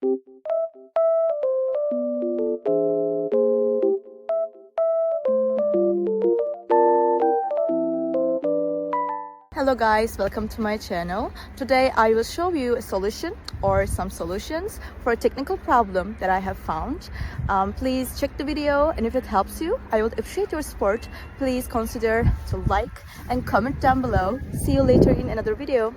Hello guys, welcome to my channel. Today I will show you a solution or some solutions for a technical problem that I have found. Please check the video, and if it helps you, I would appreciate your support. Please consider to like and comment down below. See you later in another video.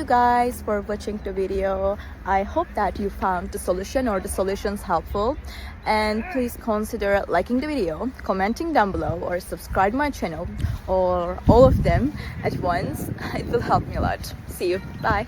Guys for watching the video. I hope that you found the solution or the solutions helpful, and please consider liking the video, commenting down below, or subscribe my channel, or all of them at once. It will help me a lot. See you. Bye.